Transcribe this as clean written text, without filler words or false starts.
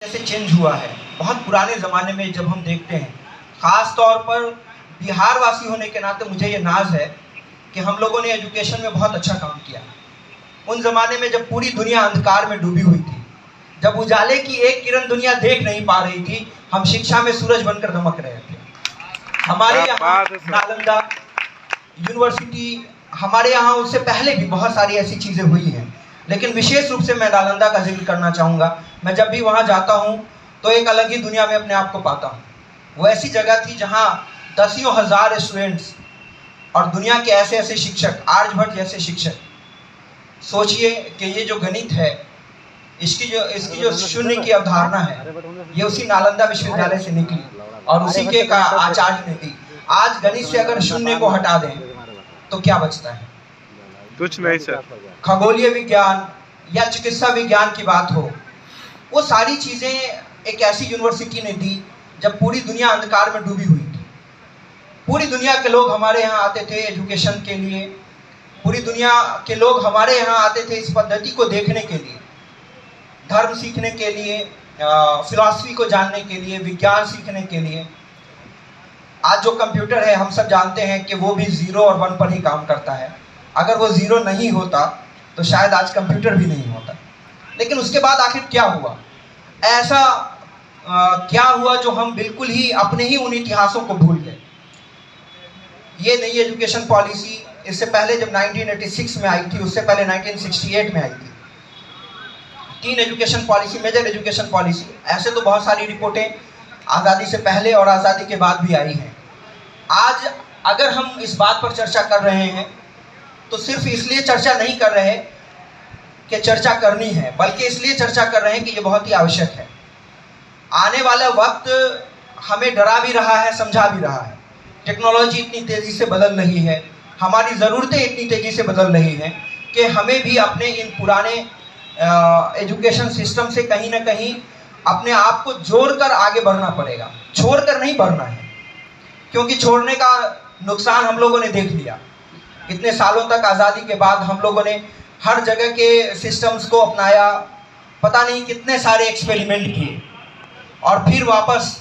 जैसे चेंज हुआ है। बहुत पुराने ज़माने में जब हम देखते हैं, ख़ास तौर पर बिहार वासी होने के नाते मुझे ये नाज़ है कि हम लोगों ने एजुकेशन में बहुत अच्छा काम किया। उन ज़माने में जब पूरी दुनिया अंधकार में डूबी हुई थी, जब उजाले की एक किरण दुनिया देख नहीं पा रही थी, हम शिक्षा में सूरज बनकर दमक रहे थे। हमारे यहाँ नालंदा यूनिवर्सिटी, हमारे यहाँ उससे पहले भी बहुत सारी ऐसी चीज़ें हुई हैं, लेकिन विशेष रूप से मैं नालंदा का जिक्र करना चाहूँगा। मैं जब भी वहाँ जाता हूँ तो एक अलग ही दुनिया में अपने आप को पाता हूँ। वो ऐसी जगह थी जहाँ दसियों हज़ार स्टूडेंट्स और दुनिया के ऐसे ऐसे शिक्षक, आर्यभट्ट जैसे शिक्षक। सोचिए कि ये जो गणित है, इसकी जो शून्य की अवधारणा है, ये उसी नालंदा विश्वविद्यालय से निकली और उसी के का आचार्य ने दी। आज गणित से अगर शून्य को हटा दें तो क्या बचता है? कुछ नहीं सर। खगोलीय विज्ञान या चिकित्सा विज्ञान की बात हो, वो सारी चीज़ें एक ऐसी यूनिवर्सिटी ने दी जब पूरी दुनिया अंधकार में डूबी हुई थी। पूरी दुनिया के लोग हमारे यहाँ आते थे एजुकेशन के लिए, पूरी दुनिया के लोग हमारे यहाँ आते थे इस पद्धति को देखने के लिए, धर्म सीखने के लिए, फिलॉसफी को जानने के लिए, विज्ञान सीखने के लिए। आज जो कंप्यूटर है, हम सब जानते हैं कि वो भी 0 और 1 पर ही काम करता है। अगर वो 0 नहीं होता तो शायद आज कंप्यूटर भी नहीं होता। लेकिन उसके बाद आखिर क्या हुआ? ऐसा क्या हुआ जो हम बिल्कुल ही अपने ही उन इतिहासों को भूल गए? ये नई एजुकेशन पॉलिसी इससे पहले जब 1986 में आई थी, उससे पहले 1968 में आई थी। 3 education policy, major education policy. ऐसे तो बहुत सारी रिपोर्टें आज़ादी से पहले और आज़ादी के बाद भी आई हैं। आज अगर हम इस बात पर चर्चा कर रहे हैं तो सिर्फ इसलिए चर्चा नहीं कर रहे कि चर्चा करनी है, बल्कि इसलिए चर्चा कर रहे हैं कि ये बहुत ही आवश्यक है। आने वाला वक्त हमें डरा भी रहा है, समझा भी रहा है। टेक्नोलॉजी इतनी तेज़ी से बदल रही है, हमारी ज़रूरतें इतनी तेज़ी से बदल रही हैं कि हमें भी अपने इन पुराने एजुकेशन सिस्टम से कहीं ना कहीं अपने आप को जोड़कर आगे बढ़ना पड़ेगा। छोड़कर नहीं बढ़ना है, क्योंकि छोड़ने का नुकसान हम लोगों ने देख लिया। इतने सालों तक आज़ादी के बाद हम लोगों ने हर जगह के सिस्टम्स को अपनाया, पता नहीं कितने सारे एक्सपेरिमेंट किए और फिर वापस